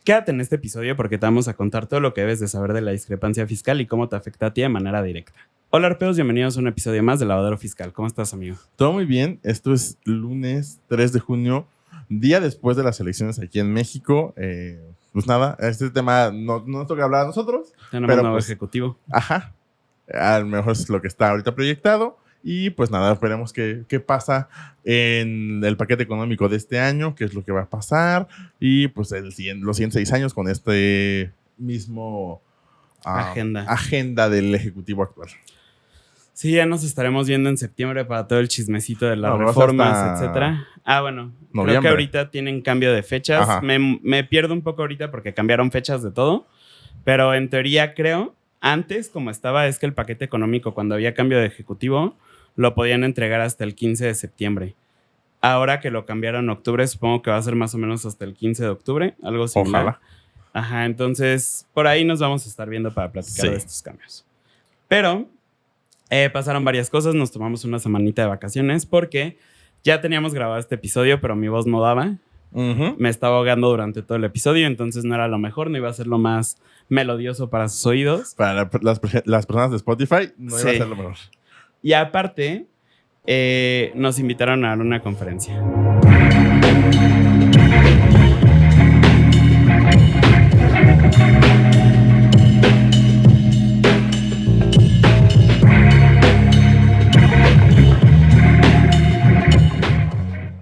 Quédate en este episodio porque te vamos a contar todo lo que debes de saber de la discrepancia fiscal y cómo te afecta a ti de manera directa. Hola arpeos, bienvenidos a un episodio más de Lavadero Fiscal. ¿Cómo estás, amigo? Todo muy bien. Esto es lunes 3 de junio, día después de las elecciones aquí en México. Pues nada, este tema no nos toca hablar a nosotros. Tenemos pero nuevo pues, ejecutivo. Ajá. A lo mejor es lo que está ahorita proyectado. Y pues nada, esperemos qué pasa en el paquete económico de este año, qué es lo que va a pasar. Y pues los siguientes 6 años con este mismo agenda del ejecutivo actual. Sí, ya nos estaremos viendo en septiembre para todo el chismecito de las reformas, etcétera. Bueno, noviembre. Creo que ahorita tienen cambio de fechas. Ajá. Me pierdo un poco ahorita porque cambiaron fechas de todo, pero en teoría creo, antes como estaba, es que el paquete económico cuando había cambio de ejecutivo lo podían entregar hasta el 15 de septiembre. Ahora que lo cambiaron en octubre, supongo que va a ser más o menos hasta el 15 de octubre, algo similar. Ojalá. Ajá, entonces por ahí nos vamos a estar viendo para platicar de estos cambios. Pero pasaron varias cosas, nos tomamos una semanita de vacaciones porque ya teníamos grabado este episodio, pero mi voz no daba. Me estaba ahogando durante todo el episodio, entonces no era lo mejor, no iba a ser lo más melodioso para sus oídos. Para las personas de Spotify no iba a ser lo mejor. Y aparte, nos invitaron a dar una conferencia.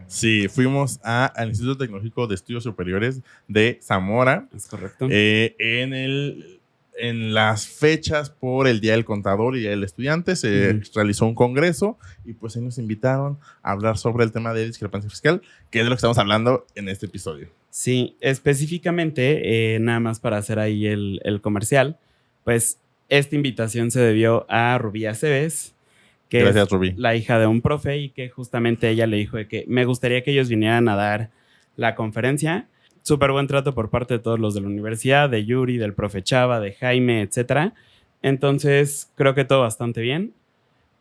Sí, fuimos al Instituto Tecnológico de Estudios Superiores de Zamora. Es correcto. En las fechas por el Día del Contador y Día del Estudiante se realizó un congreso y pues ahí nos invitaron a hablar sobre el tema de discrepancia fiscal, que es de lo que estamos hablando en este episodio. Sí, específicamente, nada más para hacer ahí el comercial, pues esta invitación se debió a Rubí Aceves, que Gracias, es Rubí, la hija de un profe, y que justamente ella le dijo de que me gustaría que ellos vinieran a dar la conferencia. Súper buen trato por parte de todos los de la universidad, de Yuri, del profe Chava, de Jaime, etc. Entonces, creo que todo bastante bien.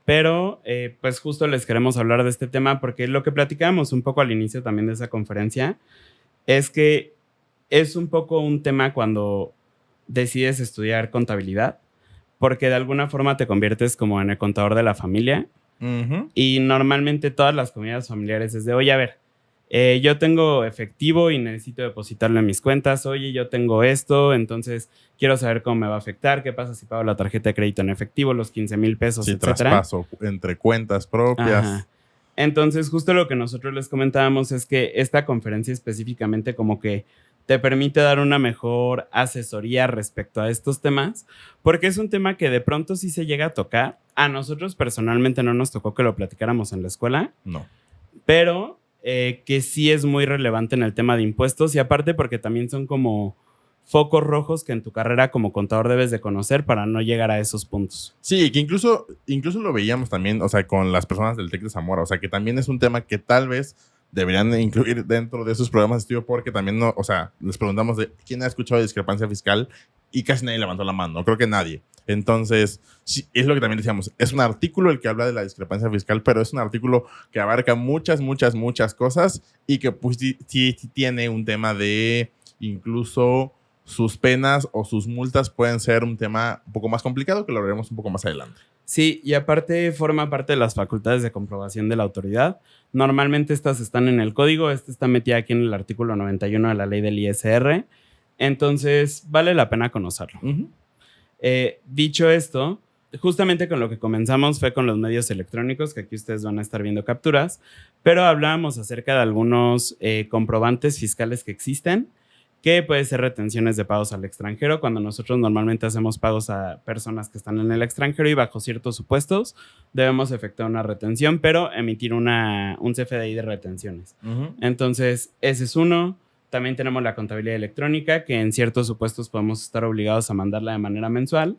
Pero, pues justo les queremos hablar de este tema porque lo que platicábamos un poco al inicio también de esa conferencia es que es un poco un tema cuando decides estudiar contabilidad, porque de alguna forma te conviertes como en el contador de la familia. Y normalmente todas las comunidades familiares es de, oye, a ver, yo tengo efectivo y necesito depositarlo en mis cuentas. Oye, yo tengo esto, entonces quiero saber cómo me va a afectar. ¿Qué pasa si pago la tarjeta de crédito en efectivo, los 15,000 pesos, etcétera? Traspaso entre cuentas propias. Ajá. Entonces, justo lo que nosotros les comentábamos es que esta conferencia específicamente como que te permite dar una mejor asesoría respecto a estos temas, porque es un tema que de pronto sí se llega a tocar. A nosotros personalmente no nos tocó que lo platicáramos en la escuela. No. Pero que sí es muy relevante en el tema de impuestos, y aparte porque también son como focos rojos que en tu carrera como contador debes de conocer para no llegar a esos puntos. Sí, que incluso lo veíamos también, o sea, con las personas del TEC de Zamora, o sea, que también es un tema que tal vez deberían incluir dentro de sus programas de estudio, porque también, no, o sea, les preguntamos de quién ha escuchado de discrepancia fiscal y casi nadie levantó la mano, no creo que nadie. Entonces, sí, es lo que también decíamos, es un artículo el que habla de la discrepancia fiscal, pero es un artículo que abarca muchas cosas y que pues sí tiene un tema de incluso sus penas o sus multas pueden ser un tema un poco más complicado, que lo veremos un poco más adelante. Sí, y aparte forma parte de las facultades de comprobación de la autoridad. Normalmente estas están en el código, esta está metida aquí en el artículo 91 de la ley del ISR, entonces vale la pena conocerlo. Dicho esto, justamente con lo que comenzamos fue con los medios electrónicos, que aquí ustedes van a estar viendo capturas, pero hablábamos acerca de algunos comprobantes fiscales que existen, que puede ser retenciones de pagos al extranjero, cuando nosotros normalmente hacemos pagos a personas que están en el extranjero y bajo ciertos supuestos debemos efectuar una retención, pero emitir un CFDI de retenciones. Entonces, ese es uno. También tenemos la contabilidad electrónica, que en ciertos supuestos podemos estar obligados a mandarla de manera mensual.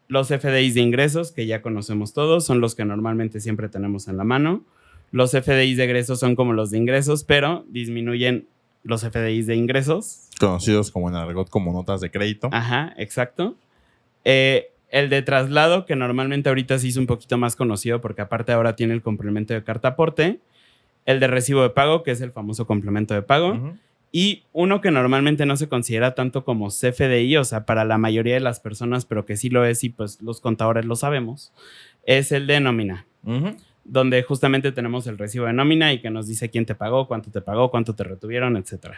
Los FDIs de ingresos, que ya conocemos todos, son los que normalmente siempre tenemos en la mano. Los FDIs de egresos son como los de ingresos, pero disminuyen los FDIs de ingresos. Conocidos como en argot como notas de crédito. Ajá, exacto. El de traslado, que normalmente ahorita sí es un poquito más conocido porque aparte ahora tiene el complemento de carta aporte. El de recibo de pago, que es el famoso complemento de pago. Y uno que normalmente no se considera tanto como CFDI, o sea, para la mayoría de las personas, pero que sí lo es y pues los contadores lo sabemos, es el de nómina, donde justamente tenemos el recibo de nómina y que nos dice quién te pagó, cuánto te retuvieron, etc.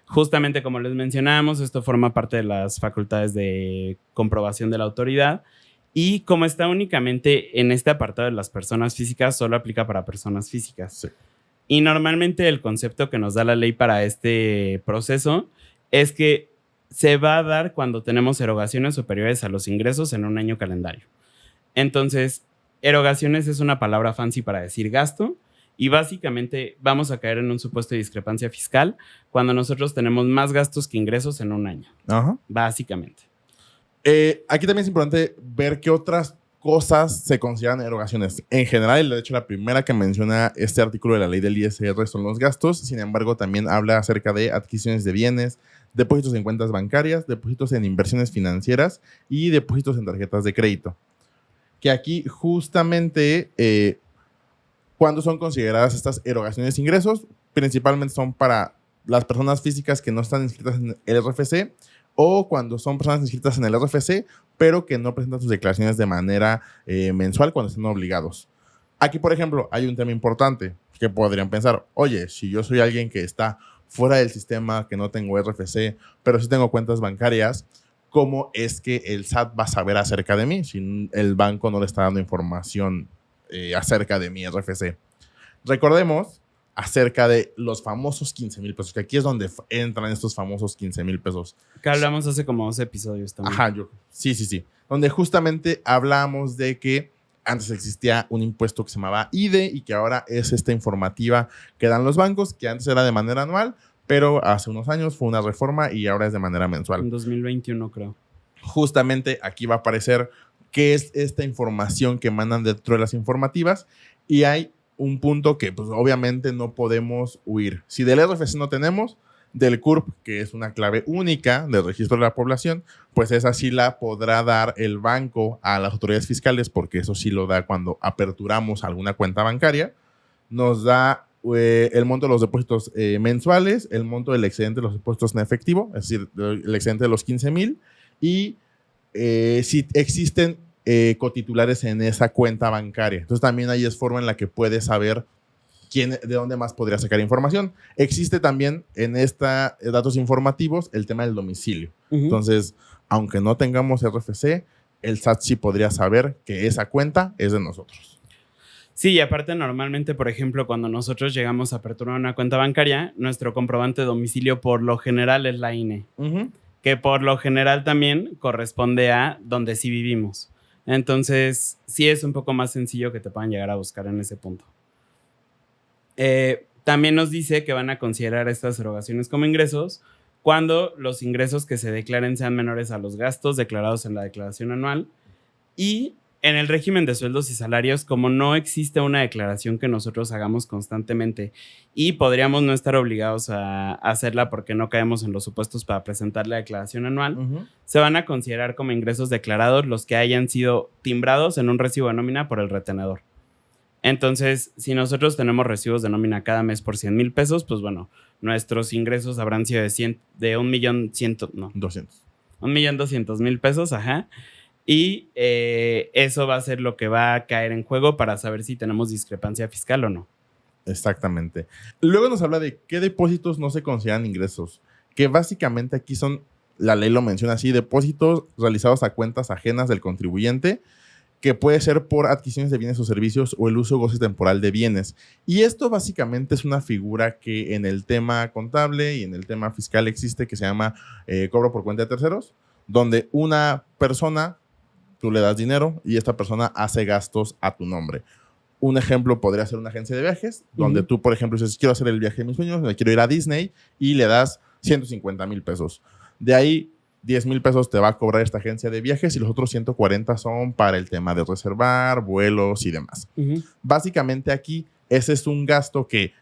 Justamente como les mencionábamos, esto forma parte de las facultades de comprobación de la autoridad y como está únicamente en este apartado de las personas físicas, solo aplica para personas físicas. Sí. Y normalmente el concepto que nos da la ley para este proceso es que se va a dar cuando tenemos erogaciones superiores a los ingresos en un año calendario. Entonces, erogaciones es una palabra fancy para decir gasto y básicamente vamos a caer en un supuesto de discrepancia fiscal cuando nosotros tenemos más gastos que ingresos en un año. Ajá. Básicamente. Aquí también es importante ver qué otras cosas se consideran erogaciones. En general, de hecho, la primera que menciona este artículo de la ley del ISR son los gastos. Sin embargo, también habla acerca de adquisiciones de bienes, depósitos en cuentas bancarias, depósitos en inversiones financieras y depósitos en tarjetas de crédito. Que aquí justamente cuando son consideradas estas erogaciones de ingresos, principalmente son para las personas físicas que no están inscritas en el RFC o cuando son personas inscritas en el RFC, pero que no presentan sus declaraciones de manera mensual cuando están obligados. Aquí, por ejemplo, hay un tema importante que podrían pensar, oye, si yo soy alguien que está fuera del sistema, que no tengo RFC, pero sí tengo cuentas bancarias, ¿cómo es que el SAT va a saber acerca de mí si el banco no le está dando información acerca de mi RFC? Recordemos acerca de los famosos 15,000 pesos, que aquí es donde entran estos famosos 15,000 pesos. Que hablamos hace como 2 episodios también. Ajá, sí. Donde justamente hablamos de que antes existía un impuesto que se llamaba IDE y que ahora es esta informativa que dan los bancos, que antes era de manera anual, pero hace unos años fue una reforma y ahora es de manera mensual. En 2021, creo. Justamente aquí va a aparecer qué es esta información que mandan dentro de las informativas y hay un punto que pues obviamente no podemos huir. Si del RFC no tenemos, del CURP, que es una clave única del registro de la población, pues esa sí la podrá dar el banco a las autoridades fiscales, porque eso sí lo da cuando aperturamos alguna cuenta bancaria. Nos da el monto de los depósitos mensuales, el monto del excedente de los depósitos en efectivo, es decir, el excedente de los 15,000 y si existen cotitulares en esa cuenta bancaria. Entonces también ahí es forma en la que puedes saber de dónde más podría sacar información. Existe también en esta datos informativos el tema del domicilio. Entonces, aunque no tengamos RFC, el SAT sí podría saber que esa cuenta es de nosotros. Sí, y aparte normalmente, por ejemplo, cuando nosotros llegamos a aperturar una cuenta bancaria, nuestro comprobante de domicilio por lo general es la INE, que por lo general también corresponde a donde sí vivimos. Entonces, sí es un poco más sencillo que te puedan llegar a buscar en ese punto. También nos dice que van a considerar estas erogaciones como ingresos cuando los ingresos que se declaren sean menores a los gastos declarados en la declaración anual y en el régimen de sueldos y salarios, como no existe una declaración que nosotros hagamos constantemente y podríamos no estar obligados a hacerla porque no caemos en los supuestos para presentar la declaración anual, se van a considerar como ingresos declarados los que hayan sido timbrados en un recibo de nómina por el retenedor. Entonces, si nosotros tenemos recibos de nómina cada mes por 100,000 pesos, pues bueno, nuestros ingresos habrán sido de 1,200,000 pesos, ajá. Y eso va a ser lo que va a caer en juego para saber si tenemos discrepancia fiscal o no. Exactamente. Luego nos habla de qué depósitos no se consideran ingresos, que básicamente aquí son, la ley lo menciona así, depósitos realizados a cuentas ajenas del contribuyente, que puede ser por adquisiciones de bienes o servicios o el uso o goce temporal de bienes. Y esto básicamente es una figura que en el tema contable y en el tema fiscal existe, que se llama cobro por cuenta de terceros, donde una persona, tú le das dinero y esta persona hace gastos a tu nombre. Un ejemplo podría ser una agencia de viajes, donde tú, por ejemplo, dices, quiero hacer el viaje de mis sueños, me quiero ir a Disney y le das 150,000 pesos. De ahí, 10,000 pesos te va a cobrar esta agencia de viajes y los otros 140 son para el tema de reservar, vuelos y demás. Básicamente aquí, ese es un gasto que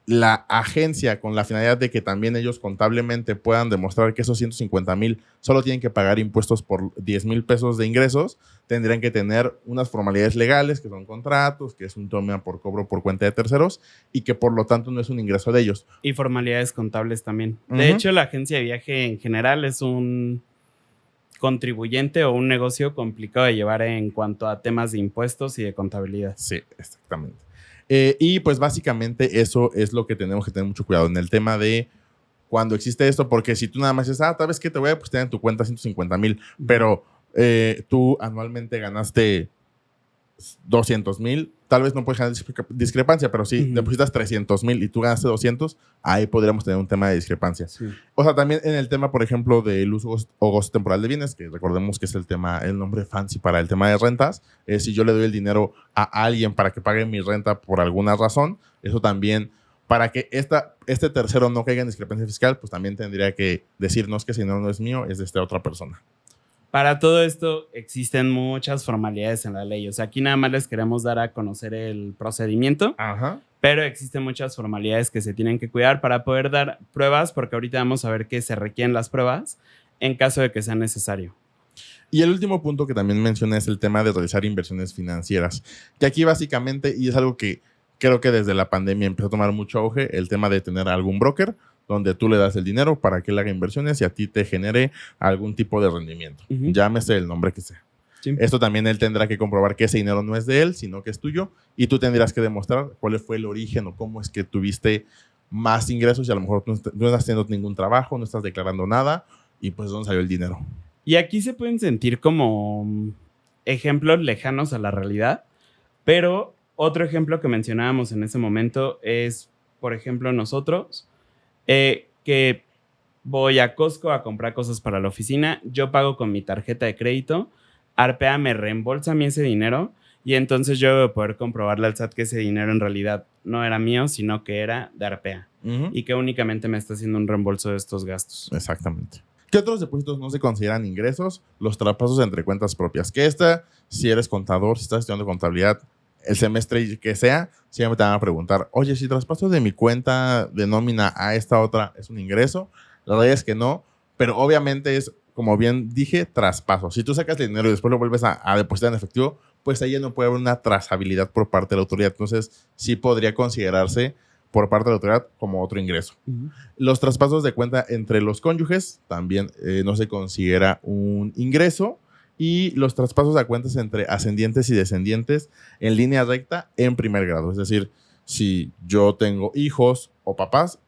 la agencia, con la finalidad de que también ellos contablemente puedan demostrar que esos 150,000 solo tienen que pagar impuestos por 10,000 pesos de ingresos, tendrían que tener unas formalidades legales, que son contratos, que es un toma por cobro por cuenta de terceros, y que por lo tanto no es un ingreso de ellos. Y formalidades contables también. De hecho, la agencia de viaje en general es un contribuyente o un negocio complicado de llevar en cuanto a temas de impuestos y de contabilidad. Sí, exactamente. Y pues básicamente eso es lo que tenemos que tener mucho cuidado en el tema de cuando existe esto, porque si tú nada más dices, tal vez que te voy a depositar en tu cuenta 150,000, pero tú anualmente ganaste 200,000, tal vez no puedes ganar discrepancia, pero si depositas 300,000 y tú ganaste 200, ahí podríamos tener un tema de discrepancia. Sí. O sea, también en el tema, por ejemplo, del uso o gozo temporal de bienes, que recordemos que es el nombre fancy para el tema de rentas, si yo le doy el dinero a alguien para que pague mi renta por alguna razón, eso también, para que este tercero no caiga en discrepancia fiscal, pues también tendría que decirnos que ese dinero no es mío, es de esta otra persona. Para todo esto existen muchas formalidades en la ley. O sea, aquí nada más les queremos dar a conocer el procedimiento, pero existen muchas formalidades que se tienen que cuidar para poder dar pruebas, porque ahorita vamos a ver que se requieren las pruebas en caso de que sea necesario. Y el último punto que también mencioné es el tema de realizar inversiones financieras, que aquí básicamente, y es algo que creo que desde la pandemia empezó a tomar mucho auge, el tema de tener algún broker donde tú le das el dinero para que él haga inversiones y a ti te genere algún tipo de rendimiento. Llámese el nombre que sea. Sí. Esto también él tendrá que comprobar que ese dinero no es de él, sino que es tuyo, y tú tendrás que demostrar cuál fue el origen o cómo es que tuviste más ingresos y a lo mejor no estás haciendo ningún trabajo, no estás declarando nada, y pues ¿dónde salió el dinero? Y aquí se pueden sentir como ejemplos lejanos a la realidad, pero otro ejemplo que mencionábamos en ese momento es, por ejemplo, nosotros, que voy a Costco a comprar cosas para la oficina, yo pago con mi tarjeta de crédito, Arpea me reembolsa a mí ese dinero y entonces yo voy a poder comprobarle al SAT que ese dinero en realidad no era mío, sino que era de Arpea y que únicamente me está haciendo un reembolso de estos gastos. Exactamente. ¿Qué otros depósitos no se consideran ingresos? Los traspasos entre cuentas propias. Que si eres contador, si estás estudiando contabilidad, el semestre que sea, siempre te van a preguntar, oye, si traspaso de mi cuenta de nómina a esta otra, ¿es un ingreso? La realidad es que no, pero obviamente es, como bien dije, traspaso. Si tú sacas el dinero y después lo vuelves a depositar en efectivo, pues ahí ya no puede haber una trazabilidad por parte de la autoridad. Entonces, sí podría considerarse por parte de la autoridad como otro ingreso. Los traspasos de cuenta entre los cónyuges también no se considera un ingreso. Y los traspasos a cuentas entre ascendientes y descendientes en línea recta en primer grado. Es decir, si yo tengo hijos o papás,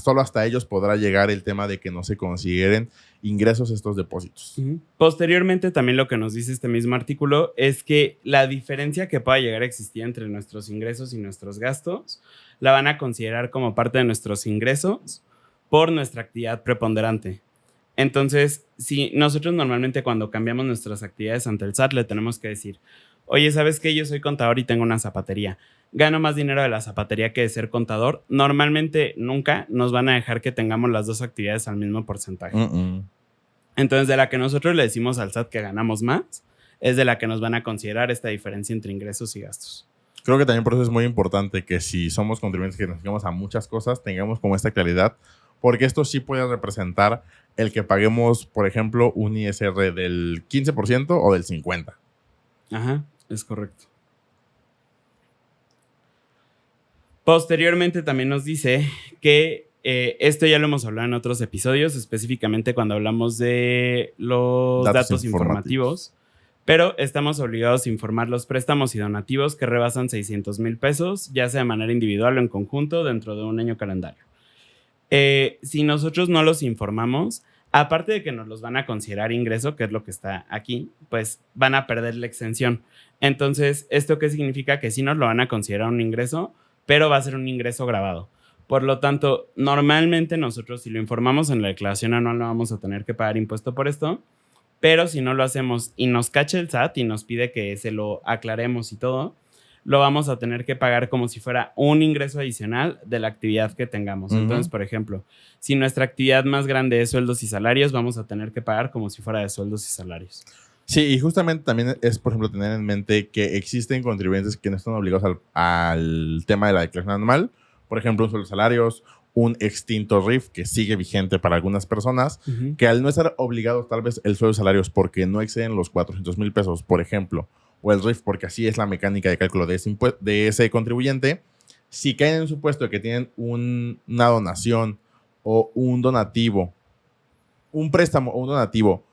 solo hasta ellos podrá llegar el tema de que no se consideren ingresos estos depósitos. Posteriormente, también lo que nos dice este mismo artículo es que la diferencia que pueda llegar a existir entre nuestros ingresos y nuestros gastos la van a considerar como parte de nuestros ingresos por nuestra actividad preponderante. Entonces, si nosotros normalmente cuando cambiamos nuestras actividades ante el SAT le tenemos que decir, oye, ¿sabes qué? Yo soy contador y tengo una zapatería. Gano más dinero de la zapatería que de ser contador. Normalmente nunca nos van a dejar que tengamos las dos actividades al mismo porcentaje. Entonces, de la que nosotros le decimos al SAT que ganamos más, es de la que nos van a considerar esta diferencia entre ingresos y gastos. Creo que también por eso es muy importante que si somos contribuyentes que nos dedicamos a muchas cosas, tengamos como esta claridad, porque esto sí puede representar el que paguemos, por ejemplo, un ISR del 15% o del 50%. Ajá, es correcto. Posteriormente también nos dice que esto ya lo hemos hablado en otros episodios, específicamente cuando hablamos de los datos informativos, pero estamos obligados a informar los préstamos y donativos que rebasan 600,000 pesos, ya sea de manera individual o en conjunto, dentro de un año calendario. Si nosotros no los informamos, aparte de que nos los van a considerar ingreso, que es lo que está aquí, pues van a perder la exención. Entonces, ¿esto qué significa? Que sí nos lo van a considerar un ingreso, pero va a ser un ingreso grabado. Por lo tanto, normalmente nosotros si lo informamos en la declaración anual no vamos a tener que pagar impuesto por esto, pero si no lo hacemos y nos cacha el SAT y nos pide que se lo aclaremos y todo, lo vamos a tener que pagar como si fuera un ingreso adicional de la actividad que tengamos. Entonces, por ejemplo, si nuestra actividad más grande es sueldos y salarios, vamos a tener que pagar como si fuera de sueldos y salarios. Sí, y justamente también es, por ejemplo, tener en mente que existen contribuyentes que no están obligados al tema de la declaración anual, por ejemplo, un sueldo de salarios, un extinto RIF que sigue vigente para algunas personas, que al no estar obligados tal vez el sueldo de salarios porque no exceden los 400,000 pesos, por ejemplo, o el RIF porque así es la mecánica de cálculo de ese contribuyente, si caen en el supuesto de que tienen una donación o un donativo, un préstamo o un donativo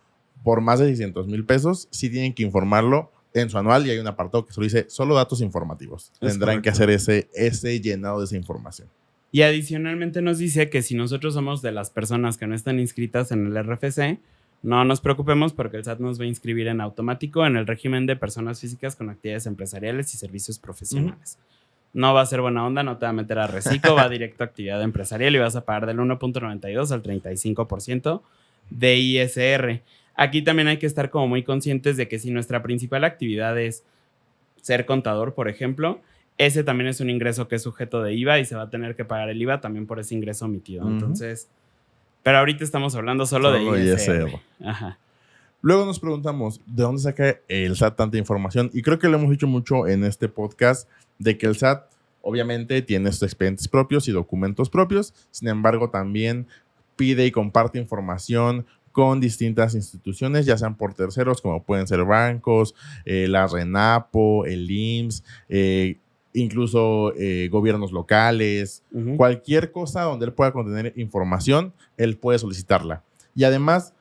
por más de 600,000 pesos, sí tienen que informarlo en su anual y hay un apartado que solo dice solo datos informativos. Tendrán que hacer ese llenado de esa información. Y adicionalmente nos dice que si nosotros somos de las personas que no están inscritas en el RFC, no nos preocupemos porque el SAT nos va a inscribir en automático en el régimen de personas físicas con actividades empresariales y servicios profesionales. No va a ser buena onda, no te va a meter a reciclo, va directo a actividad empresarial y vas a pagar del 1.92 al 35% de ISR. Aquí también hay que estar como muy conscientes de que si nuestra principal actividad es ser contador, por ejemplo, ese también es un ingreso que es sujeto de IVA y se va a tener que pagar el IVA también por ese ingreso omitido. Entonces, pero ahorita estamos hablando solo de ISR. Ajá. Luego nos preguntamos, ¿de dónde saca el SAT tanta información? Y creo que lo hemos dicho mucho en este podcast, de que el SAT obviamente tiene sus expedientes propios y documentos propios, sin embargo también pide y comparte información con distintas instituciones, ya sean por terceros, como pueden ser bancos, la RENAPO, el IMSS, incluso gobiernos locales, cualquier cosa donde él pueda contener información, él puede solicitarla. Y además,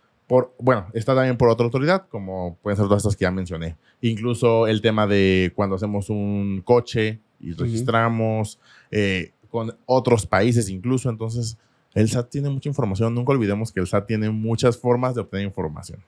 está también por otra autoridad, como pueden ser todas estas que ya mencioné. Incluso el tema de cuando hacemos un coche y registramos con otros países incluso, entonces el SAT tiene mucha información. Nunca olvidemos que el SAT tiene muchas formas de obtener información.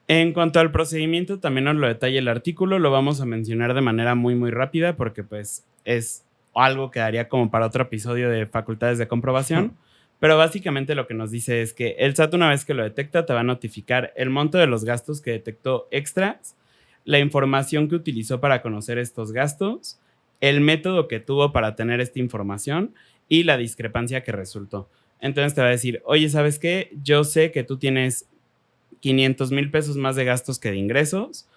En cuanto al procedimiento, también nos lo detalla el artículo, lo vamos a mencionar de manera muy, muy rápida porque pues es algo que daría como para otro episodio de facultades de comprobación, pero básicamente lo que nos dice es que el SAT una vez que lo detecta te va a notificar el monto de los gastos que detectó extras, la información que utilizó para conocer estos gastos, el método que tuvo para tener esta información y la discrepancia que resultó. Entonces te va a decir, oye, ¿sabes qué? Yo sé que tú tienes 500,000 pesos más de gastos que de ingresos.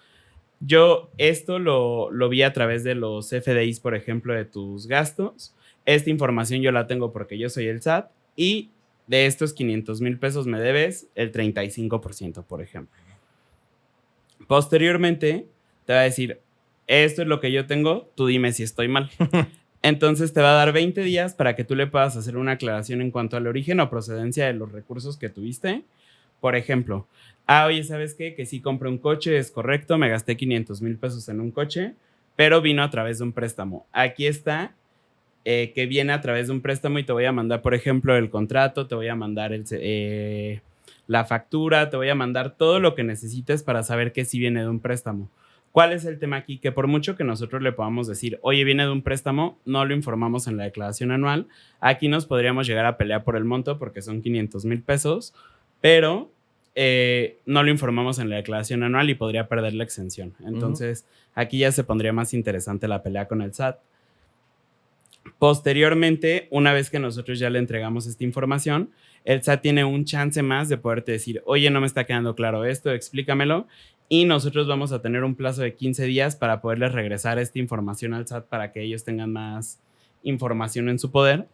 Yo esto lo vi a través de los FDIs, por ejemplo, de tus gastos. Esta información yo la tengo porque yo soy el SAT y de estos 500,000 pesos me debes el 35%, por ejemplo. Posteriormente, te va a decir, esto es lo que yo tengo, tú dime si estoy mal. Entonces te va a dar 20 días para que tú le puedas hacer una aclaración en cuanto al origen o procedencia de los recursos que tuviste. Por ejemplo, oye, ¿sabes qué? Que sí compré un coche, es correcto, me gasté 500,000 pesos en un coche, pero vino a través de un préstamo. Aquí está que viene a través de un préstamo y te voy a mandar, por ejemplo, el contrato, te voy a mandar la factura, te voy a mandar todo lo que necesites para saber que sí viene de un préstamo. ¿Cuál es el tema aquí? Que por mucho que nosotros le podamos decir, oye, viene de un préstamo, no lo informamos en la declaración anual. Aquí nos podríamos llegar a pelear por el monto porque son 500,000 pesos, pero no lo informamos en la declaración anual y podría perder la exención. Entonces, aquí ya se pondría más interesante la pelea con el SAT. Posteriormente, una vez que nosotros ya le entregamos esta información, el SAT tiene un chance más de poderte decir, oye, no me está quedando claro esto, explícamelo. Y nosotros vamos a tener un plazo de 15 días para poderles regresar esta información al SAT para que ellos tengan más información en su poder.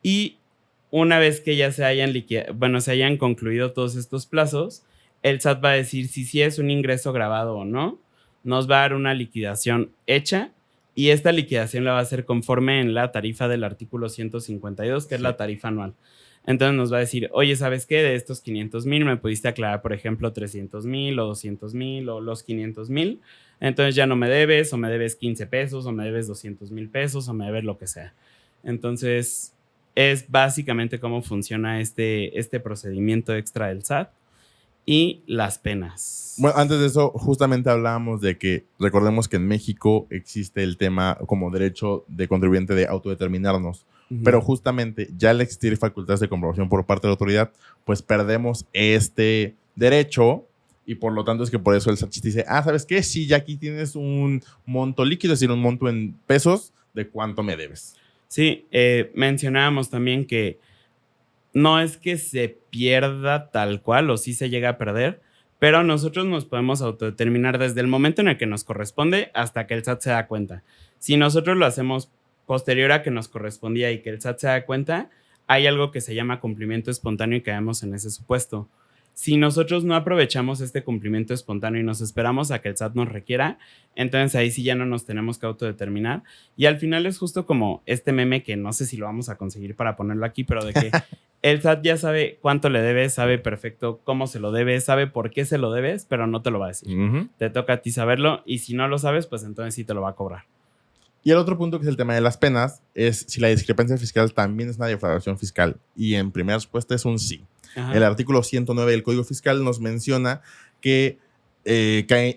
Y una vez que ya se hayan concluido todos estos plazos, el SAT va a decir si sí es un ingreso grabado o no, nos va a dar una liquidación hecha y esta liquidación la va a hacer conforme en la tarifa del artículo 152, que es la tarifa anual. Entonces nos va a decir, oye, ¿sabes qué? De estos 500,000 me pudiste aclarar, por ejemplo, 300,000 o 200,000 o los 500,000. Entonces ya no me debes, o me debes 15 pesos, o me debes 200,000 pesos, o me debes lo que sea. Entonces es básicamente cómo funciona este procedimiento extra del SAT y las penas. Bueno, antes de eso, justamente hablábamos de que recordemos que en México existe el tema como derecho de contribuyente de autodeterminarnos. Pero justamente ya al existir facultades de comprobación por parte de la autoridad, pues perdemos este derecho y por lo tanto es que por eso el SAT dice, ¿sabes qué? Sí, ya aquí tienes un monto líquido, es decir, un monto en pesos de cuánto me debes. Sí, mencionábamos también que no es que se pierda tal cual o sí se llega a perder, pero nosotros nos podemos autodeterminar desde el momento en el que nos corresponde hasta que el SAT se da cuenta. Si nosotros lo hacemos posterior a que nos correspondía y que el SAT se da cuenta, hay algo que se llama cumplimiento espontáneo y caemos en ese supuesto. Si nosotros no aprovechamos este cumplimiento espontáneo y nos esperamos a que el SAT nos requiera, entonces ahí sí ya no nos tenemos que autodeterminar. Y al final es justo como este meme que no sé si lo vamos a conseguir para ponerlo aquí, pero de que el SAT ya sabe cuánto le debes, sabe perfecto cómo se lo debes, sabe por qué se lo debes, pero no te lo va a decir. Te toca a ti saberlo y si no lo sabes, pues entonces sí te lo va a cobrar. Y el otro punto, que es el tema de las penas, es si la discrepancia fiscal también es una defraudación fiscal. Y en primera respuesta es un sí. Ajá. El artículo 109 del Código Fiscal nos menciona que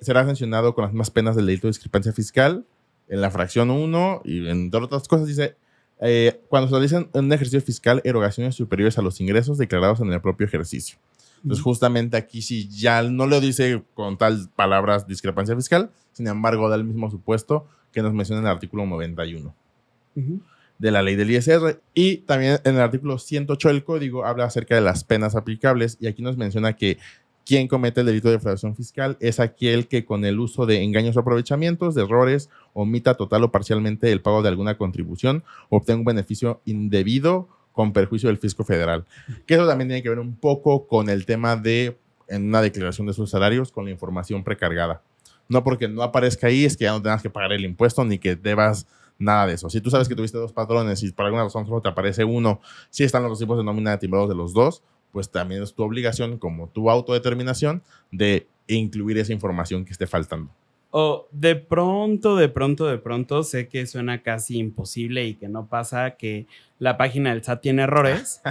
será sancionado con las mismas penas del delito de discrepancia fiscal. En la fracción 1 y entre otras cosas dice, cuando se realizan en un ejercicio fiscal erogaciones superiores a los ingresos declarados en el propio ejercicio. Entonces, justamente aquí sí ya no lo dice con tal palabras discrepancia fiscal, sin embargo, da el mismo supuesto que nos menciona en el artículo 91 de la ley del ISR. Y también en el artículo 108 del Código habla acerca de las penas aplicables, y aquí nos menciona que quien comete el delito de defraudación fiscal es aquel que con el uso de engaños o aprovechamientos, de errores, omita total o parcialmente el pago de alguna contribución o obtenga un beneficio indebido con perjuicio del fisco federal. Que eso también tiene que ver un poco con el tema de, en una declaración de sus salarios, con la información precargada. No porque no aparezca ahí es que ya no tengas que pagar el impuesto ni que debas nada de eso. Si tú sabes que tuviste 2 patrones y por alguna razón solo te aparece uno, si están los tipos de nómina timbrados de los dos, pues también es tu obligación, como tu autodeterminación, de incluir esa información que esté faltando. O de pronto, sé que suena casi imposible y que no pasa, que la página del SAT tiene errores.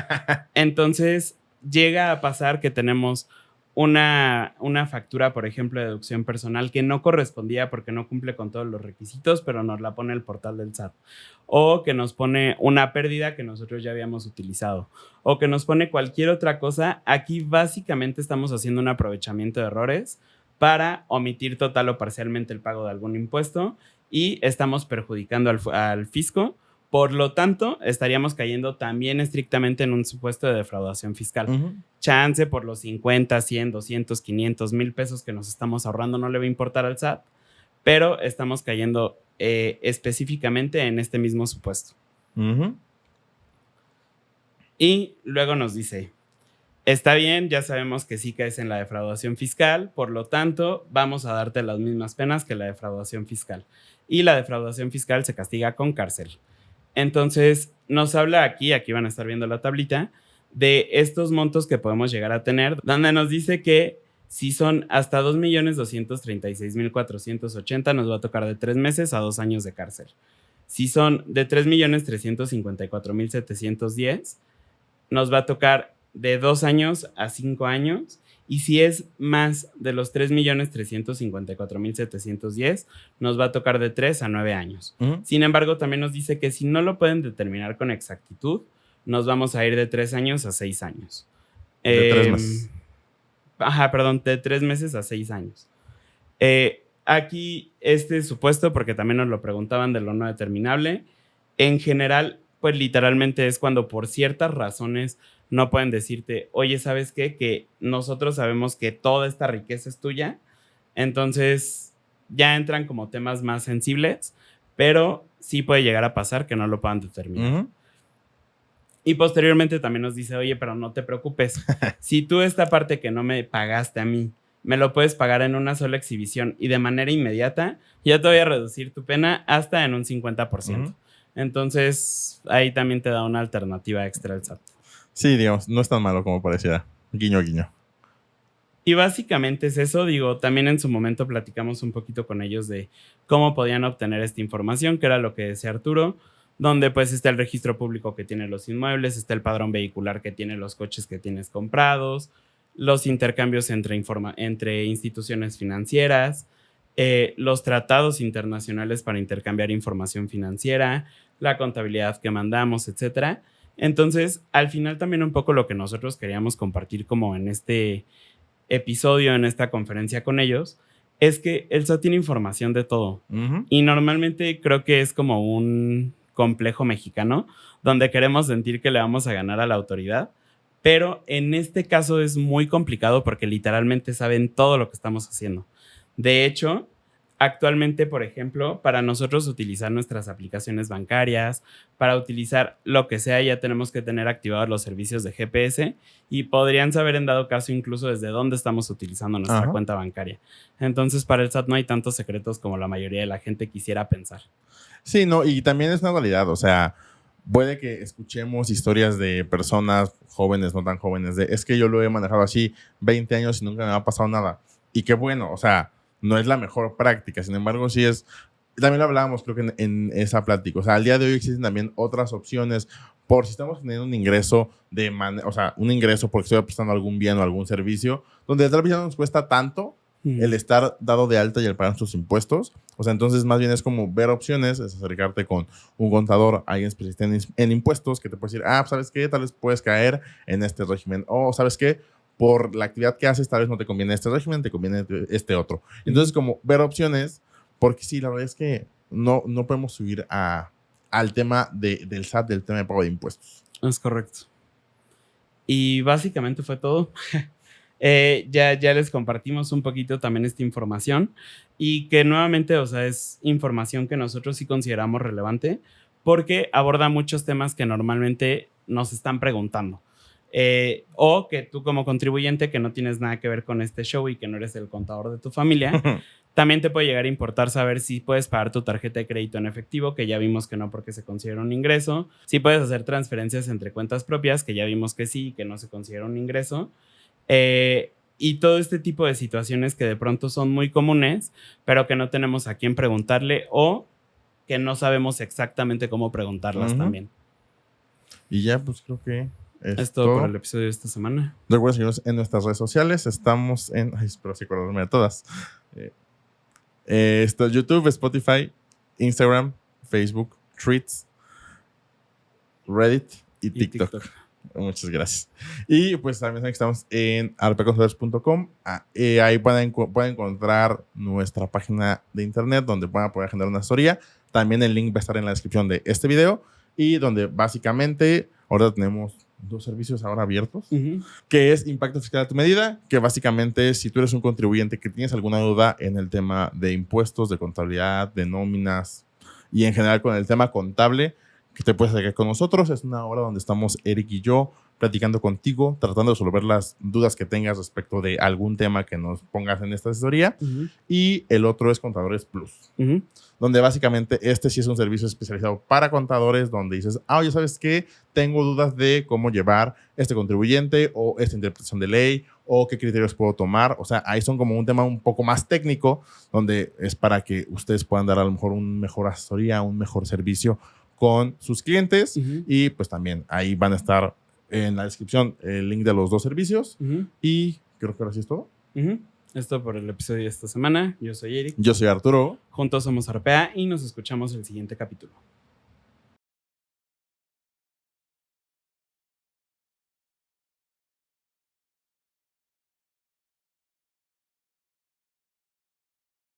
Entonces, llega a pasar que tenemos una factura, por ejemplo, de deducción personal que no correspondía porque no cumple con todos los requisitos, pero nos la pone el portal del SAT. O que nos pone una pérdida que nosotros ya habíamos utilizado. O que nos pone cualquier otra cosa. Aquí básicamente estamos haciendo un aprovechamiento de errores para omitir total o parcialmente el pago de algún impuesto y estamos perjudicando al fisco. Por lo tanto, estaríamos cayendo también estrictamente en un supuesto de defraudación fiscal. Chance por los 50, 100, 200, 500, 1,000 pesos que nos estamos ahorrando no le va a importar al SAT, pero estamos cayendo específicamente en este mismo supuesto. Y luego nos dice, está bien, ya sabemos que sí caes en la defraudación fiscal, por lo tanto, vamos a darte las mismas penas que la defraudación fiscal. Y la defraudación fiscal se castiga con cárcel. Entonces, nos habla aquí van a estar viendo la tablita, de estos montos que podemos llegar a tener, donde nos dice que si son hasta 2,236,480, nos va a tocar de 3 meses a 2 años de cárcel. Si son de 3,354,710, nos va a tocar de 2 años a 5 años. Y si es más de los 3,354,710, nos va a tocar de 3 a 9 años. Sin embargo, también nos dice que si no lo pueden determinar con exactitud, nos vamos a ir de 3 años a 6 años. De 3 meses. De 3 meses a 6 años. Aquí este supuesto, porque también nos lo preguntaban de lo no determinable, en general, pues literalmente es cuando por ciertas razones no pueden decirte, oye, ¿sabes qué? Que nosotros sabemos que toda esta riqueza es tuya. Entonces ya entran como temas más sensibles, pero sí puede llegar a pasar que no lo puedan determinar. Y posteriormente también nos dice, oye, pero no te preocupes. Si tú esta parte que no me pagaste a mí, me lo puedes pagar en una sola exhibición y de manera inmediata, yo te voy a reducir tu pena hasta en un 50%. Entonces, ahí también te da una alternativa extra el SAT. Sí, digamos, no es tan malo como pareciera. Guiño, guiño. Y básicamente es eso. También en su momento platicamos un poquito con ellos de cómo podían obtener esta información, que era lo que decía Arturo, donde pues está el registro público que tiene los inmuebles, está el padrón vehicular que tiene los coches que tienes comprados, los intercambios entre instituciones financieras, los tratados internacionales para intercambiar información financiera, la contabilidad que mandamos, etcétera. Entonces, al final también un poco lo que nosotros queríamos compartir como en este episodio, en esta conferencia con ellos, es que el SAT tiene información de todo. Y normalmente creo que es como un complejo mexicano, donde queremos sentir que le vamos a ganar a la autoridad, pero en este caso es muy complicado porque literalmente saben todo lo que estamos haciendo. De hecho, actualmente, por ejemplo, para nosotros utilizar nuestras aplicaciones bancarias, para utilizar lo que sea, ya tenemos que tener activados los servicios de GPS y podrían saber en dado caso incluso desde dónde estamos utilizando nuestra Ajá. cuenta bancaria. Entonces, para el SAT no hay tantos secretos como la mayoría de la gente quisiera pensar. Sí, no, y también es una dualidad, o sea, puede que escuchemos historias de personas jóvenes, no tan jóvenes, de es que yo lo he manejado así 20 años y nunca me ha pasado nada. Y qué bueno, o sea, no es la mejor práctica, sin embargo, sí es, también lo hablábamos creo que en esa plática, o sea, al día de hoy existen también otras opciones por si estamos teniendo un ingreso o sea, un ingreso porque estoy prestando algún bien o algún servicio, donde tal vez ya no nos cuesta tanto el estar dado de alta y el pagar sus impuestos. O sea, entonces más bien es como ver opciones, es acercarte con un contador, alguien especialista en impuestos que te puede decir, ¿sabes qué? Tal vez puedes caer en este régimen. O, ¿sabes qué? Por la actividad que haces, tal vez no te conviene este régimen, te conviene este otro. Entonces, como ver opciones, porque sí, la verdad es que no podemos subir al tema del SAT, del tema de pago de impuestos. Es correcto. Y básicamente fue todo. Ya les compartimos un poquito también esta información y que nuevamente, o sea, es información que nosotros sí consideramos relevante porque aborda muchos temas que normalmente nos están preguntando. O que tú como contribuyente que no tienes nada que ver con este show y que no eres el contador de tu familia, también te puede llegar a importar saber si puedes pagar tu tarjeta de crédito en efectivo, que ya vimos que no porque se considera un ingreso. Si puedes hacer transferencias entre cuentas propias, que ya vimos que sí, que no se considera un ingreso. Y todo este tipo de situaciones que de pronto son muy comunes, pero que no tenemos a quién preguntarle o que no sabemos exactamente cómo preguntarlas también. Y ya, pues creo que es todo por el episodio de esta semana. Recuerden seguirnos en nuestras redes sociales. Estamos en... Ay, espero sí acordarme de todas. YouTube, Spotify, Instagram, Facebook, Threads, Reddit y TikTok. Muchas gracias. Y pues también estamos en arpeconsultores.com. Ahí pueden encontrar nuestra página de internet donde van a poder agendar una asesoría. También el link va a estar en la descripción de este video y donde básicamente ahora tenemos 2 servicios ahora abiertos, que es Impacto Fiscal a tu Medida, que básicamente si tú eres un contribuyente que tienes alguna duda en el tema de impuestos, de contabilidad, de nóminas y en general con el tema contable, que te puedes acercar con nosotros. Es una hora donde estamos Eric y yo platicando contigo, tratando de resolver las dudas que tengas respecto de algún tema que nos pongas en esta asesoría. Y el otro es Contadores Plus, donde básicamente este sí es un servicio especializado para contadores, donde dices, oye, ¿sabes qué? Tengo dudas de cómo llevar este contribuyente o esta interpretación de ley o qué criterios puedo tomar. O sea, ahí son como un tema un poco más técnico, donde es para que ustedes puedan dar a lo mejor una mejor asesoría, un mejor servicio con sus clientes. Y pues también ahí van a estar en la descripción el link de los 2 servicios. Y creo que ahora sí es todo. Esto por el episodio de esta semana. Yo soy Eric. Yo soy Arturo. Juntos somos Arpea y nos escuchamos el siguiente capítulo.